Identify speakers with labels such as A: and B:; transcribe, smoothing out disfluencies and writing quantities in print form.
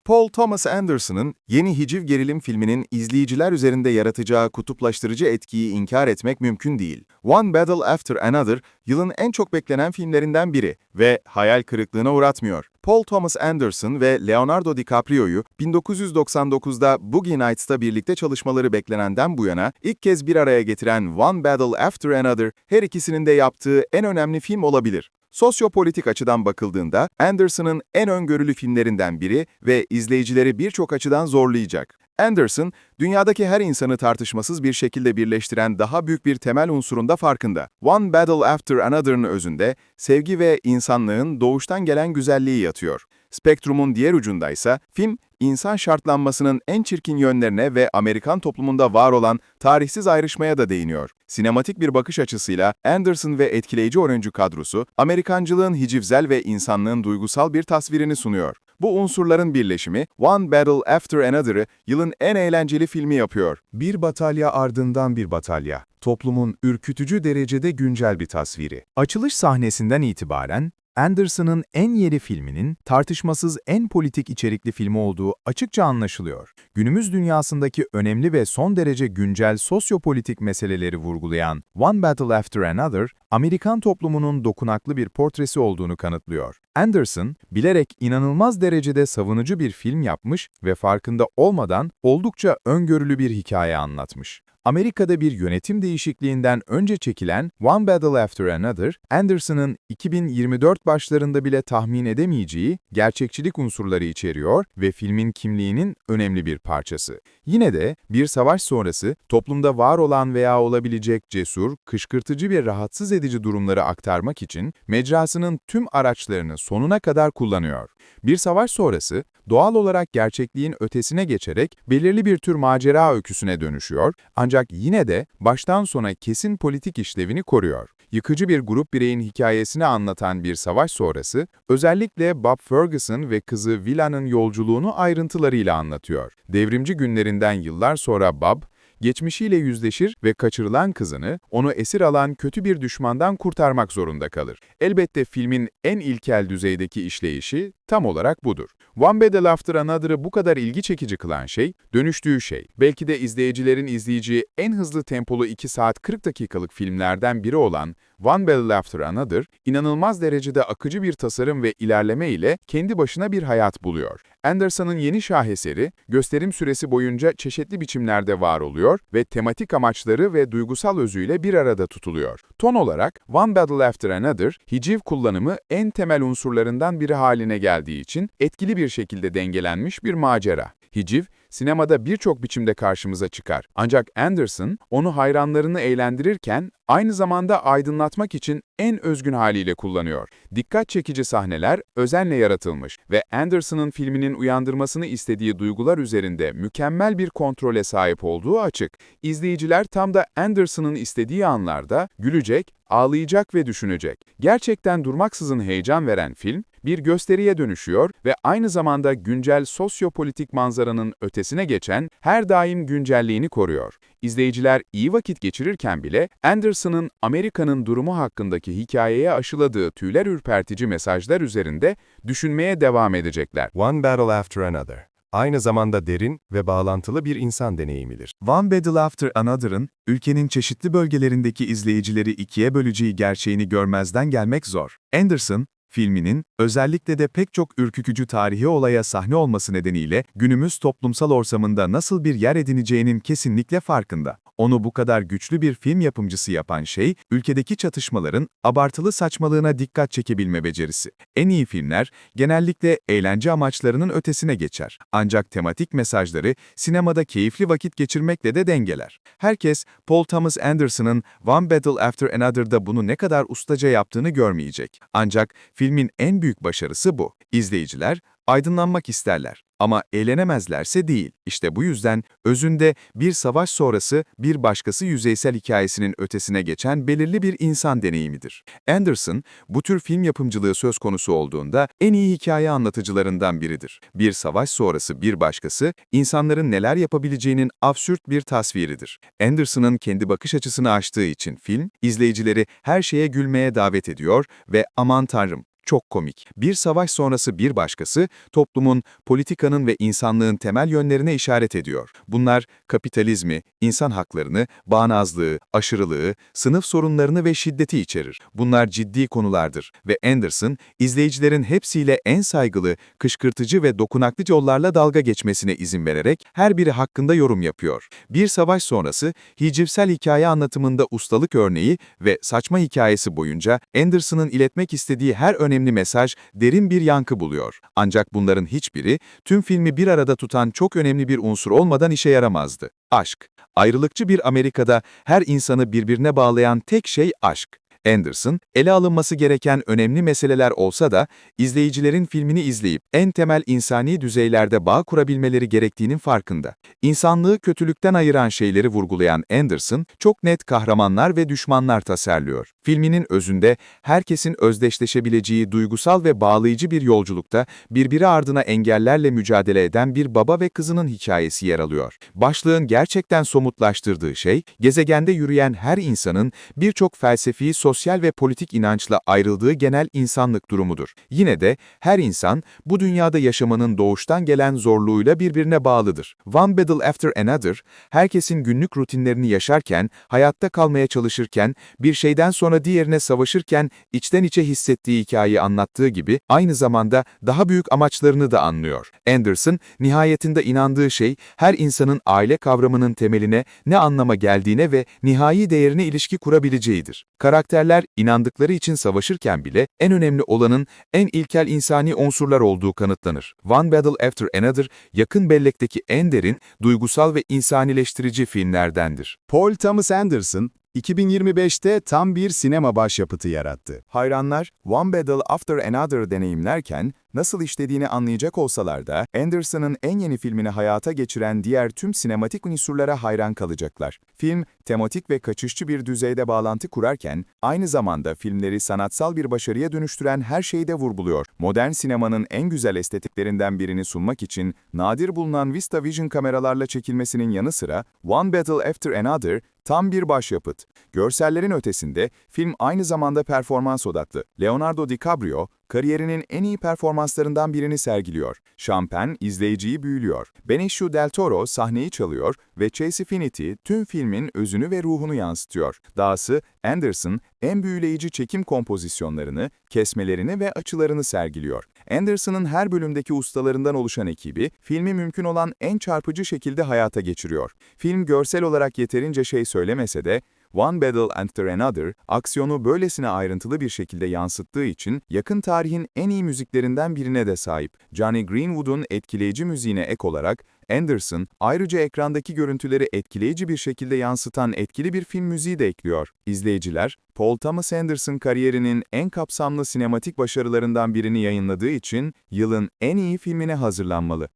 A: Paul Thomas Anderson'ın yeni hiciv gerilim filminin izleyiciler üzerinde yaratacağı kutuplaştırıcı etkiyi inkar etmek mümkün değil. One Battle After Another, yılın en çok beklenen filmlerinden biri ve hayal kırıklığına uğratmıyor. Paul Thomas Anderson ve Leonardo DiCaprio'yu 1999'da Boogie Nights'ta birlikte çalışmaları beklenenden bu yana ilk kez bir araya getiren One Battle After Another, her ikisinin de yaptığı en önemli film olabilir. Sosyopolitik açıdan bakıldığında Anderson'ın en öngörülü filmlerinden biri ve izleyicileri birçok açıdan zorlayacak. Anderson, dünyadaki her insanı tartışmasız bir şekilde birleştiren daha büyük bir temel unsurun da farkında. One Battle After Another'ın özünde sevgi ve insanlığın doğuştan gelen güzelliği yatıyor. Spektrumun diğer ucundaysa film, insan şartlanmasının en çirkin yönlerine ve Amerikan toplumunda var olan tarihsiz ayrışmaya da değiniyor. Sinematik bir bakış açısıyla Anderson ve etkileyici oyuncu kadrosu, Amerikancılığın hicivsel ve insanlığın duygusal bir tasvirini sunuyor. Bu unsurların birleşimi, One Battle After Another'ı yılın en eğlenceli filmi yapıyor.
B: Bir batalya ardından bir batalya. Toplumun ürkütücü derecede güncel bir tasviri. Açılış sahnesinden itibaren, Anderson'ın en yeni filminin tartışmasız en politik içerikli filmi olduğu açıkça anlaşılıyor. Günümüz dünyasındaki önemli ve son derece güncel sosyopolitik meseleleri vurgulayan One Battle After Another, Amerikan toplumunun dokunaklı bir portresi olduğunu kanıtlıyor. Anderson, bilerek inanılmaz derecede savunucu bir film yapmış ve farkında olmadan oldukça öngörülü bir hikaye anlatmış. Amerika'da bir yönetim değişikliğinden önce çekilen One Battle After Another, Anderson'ın 2024 başlarında bile tahmin edemeyeceği gerçekçilik unsurları içeriyor ve filmin kimliğinin önemli bir parçası. Yine de bir savaş sonrası toplumda var olan veya olabilecek cesur, kışkırtıcı ve rahatsız edici durumları aktarmak için mecrasının tüm araçlarını sonuna kadar kullanıyor. Bir savaş sonrası, doğal olarak gerçekliğin ötesine geçerek belirli bir tür macera öyküsüne dönüşüyor, ancak yine de baştan sona kesin politik işlevini koruyor. Yıkıcı bir grup bireyin hikayesini anlatan bir savaş sonrası, özellikle Bob Ferguson ve kızı Willa'nın yolculuğunu ayrıntılarıyla anlatıyor. Devrimci günlerinden yıllar sonra Bob, geçmişiyle yüzleşir ve kaçırılan kızını, onu esir alan kötü bir düşmandan kurtarmak zorunda kalır. Elbette filmin en ilkel düzeydeki işleyişi tam olarak budur. One Battle After Another'ı bu kadar ilgi çekici kılan şey, dönüştüğü şey. Belki de izleyicilerin izleyeceği en hızlı tempolu 2 saat 40 dakikalık filmlerden biri olan One Battle After Another, inanılmaz derecede akıcı bir tasarım ve ilerleme ile kendi başına bir hayat buluyor. Anderson'ın yeni şaheseri, gösterim süresi boyunca çeşitli biçimlerde var oluyor ve tematik amaçları ve duygusal özüyle bir arada tutuluyor. Ton olarak, One Battle After Another, hiciv kullanımı en temel unsurlarından biri haline geldiği için etkili bir şekilde dengelenmiş bir macera. Hiciv, sinemada birçok biçimde karşımıza çıkar. Ancak Anderson, onu hayranlarını eğlendirirken aynı zamanda aydınlatmak için en özgün haliyle kullanıyor. Dikkat çekici sahneler özenle yaratılmış ve Anderson'ın filminin uyandırmasını istediği duygular üzerinde mükemmel bir kontrole sahip olduğu açık. İzleyiciler tam da Anderson'ın istediği anlarda gülecek, ağlayacak ve düşünecek. Gerçekten durmaksızın heyecan veren film, bir gösteriye dönüşüyor ve aynı zamanda güncel sosyopolitik manzaranın ötesine geçen her daim güncelliğini koruyor. İzleyiciler iyi vakit geçirirken bile Anderson'ın Amerika'nın durumu hakkındaki hikayeye aşıladığı tüyler ürpertici mesajlar üzerinde düşünmeye devam edecekler.
C: One Battle After Another, aynı zamanda derin ve bağlantılı bir insan deneyimidir.
B: One Battle After Another'ın, ülkenin çeşitli bölgelerindeki izleyicileri ikiye böleceği gerçeğini görmezden gelmek zor. Anderson, filminin, özellikle de pek çok ürkütücü tarihi olaya sahne olması nedeniyle günümüz toplumsal ortamında nasıl bir yer edineceğinin kesinlikle farkında. Onu bu kadar güçlü bir film yapımcısı yapan şey, ülkedeki çatışmaların abartılı saçmalığına dikkat çekebilme becerisi. En iyi filmler, genellikle eğlence amaçlarının ötesine geçer. Ancak tematik mesajları sinemada keyifli vakit geçirmekle de dengeler. Herkes, Paul Thomas Anderson'ın One Battle After Another'da bunu ne kadar ustaca yaptığını görmeyecek. Ancak filmin en büyük başarısı bu. İzleyiciler, aydınlanmak isterler ama eğlenemezlerse değil. İşte bu yüzden özünde bir savaş sonrası bir başkası yüzeysel hikayesinin ötesine geçen belirli bir insan deneyimidir. Anderson, bu tür film yapımcılığı söz konusu olduğunda en iyi hikaye anlatıcılarından biridir. Bir savaş sonrası bir başkası, insanların neler yapabileceğinin absürt bir tasviridir. Anderson'ın kendi bakış açısını aştığı için film, izleyicileri her şeye gülmeye davet ediyor ve aman tanrım, çok komik. Bir savaş sonrası bir başkası, toplumun, politikanın ve insanlığın temel yönlerine işaret ediyor. Bunlar kapitalizmi, insan haklarını, bağnazlığı, aşırılığı, sınıf sorunlarını ve şiddeti içerir. Bunlar ciddi konulardır ve Anderson, izleyicilerin hepsiyle en saygılı, kışkırtıcı ve dokunaklı yollarla dalga geçmesine izin vererek her biri hakkında yorum yapıyor. Bir savaş sonrası, hicivsel hikaye anlatımında ustalık örneği ve saçma hikayesi boyunca Anderson'ın iletmek istediği her önemli mesaj derin bir yankı buluyor. Ancak bunların hiçbiri, tüm filmi bir arada tutan çok önemli bir unsur olmadan işe yaramazdı. Aşk. Ayrılıkçı bir Amerika'da her insanı birbirine bağlayan tek şey aşk. Anderson, ele alınması gereken önemli meseleler olsa da, izleyicilerin filmini izleyip en temel insani düzeylerde bağ kurabilmeleri gerektiğinin farkında. İnsanlığı kötülükten ayıran şeyleri vurgulayan Anderson, çok net kahramanlar ve düşmanlar tasarlıyor. Filminin özünde, herkesin özdeşleşebileceği duygusal ve bağlayıcı bir yolculukta, birbiri ardına engellerle mücadele eden bir baba ve kızının hikayesi yer alıyor. Başlığın gerçekten somutlaştırdığı şey, gezegende yürüyen her insanın birçok felsefi, sosyal ve politik inançla ayrıldığı genel insanlık durumudur. Yine de her insan bu dünyada yaşamanın doğuştan gelen zorluğuyla birbirine bağlıdır. One Battle After Another, herkesin günlük rutinlerini yaşarken, hayatta kalmaya çalışırken, bir şeyden sonra diğerine savaşırken içten içe hissettiği hikayeyi anlattığı gibi aynı zamanda daha büyük amaçlarını da anlıyor. Anderson, nihayetinde inandığı şey, her insanın aile kavramının temeline ne anlama geldiğine ve nihai değerine ilişki kurabileceğidir. Karakterler inandıkları için savaşırken bile en önemli olanın en ilkel insani unsurlar olduğu kanıtlanır. One Battle After Another, yakın bellekteki en derin, duygusal ve insanileştirici filmlerdendir.
D: Paul Thomas Anderson, 2025'te tam bir sinema başyapıtı yarattı.
A: Hayranlar, One Battle After Another deneyimlerken, nasıl işlediğini anlayacak olsalar da, Anderson'ın en yeni filmini hayata geçiren diğer tüm sinematik unsurlara hayran kalacaklar. Film, tematik ve kaçışçı bir düzeyde bağlantı kurarken, aynı zamanda filmleri sanatsal bir başarıya dönüştüren her şeyi de vurguluyor. Modern sinemanın en güzel estetiklerinden birini sunmak için, nadir bulunan VistaVision kameralarla çekilmesinin yanı sıra, One Battle After Another, tam bir başyapıt. Görsellerin ötesinde, film aynı zamanda performans odaklı. Leonardo DiCaprio, kariyerinin en iyi performanslarından birini sergiliyor. Sean Penn, izleyiciyi büyülüyor. Benicio del Toro sahneyi çalıyor ve Chase Affinity tüm filmin özünü ve ruhunu yansıtıyor. Dahası, Anderson, en büyüleyici çekim kompozisyonlarını, kesmelerini ve açılarını sergiliyor. Anderson'ın her bölümdeki ustalarından oluşan ekibi, filmi mümkün olan en çarpıcı şekilde hayata geçiriyor. Film görsel olarak yeterince şey söylemese de, One Battle After Another, aksiyonu böylesine ayrıntılı bir şekilde yansıttığı için yakın tarihin en iyi müziklerinden birine de sahip. Johnny Greenwood'un etkileyici müziğine ek olarak, Anderson, ayrıca ekrandaki görüntüleri etkileyici bir şekilde yansıtan etkili bir film müziği de ekliyor. İzleyiciler, Paul Thomas Anderson kariyerinin en kapsamlı sinematik başarılarından birini yayınladığı için yılın en iyi filmine hazırlanmalı.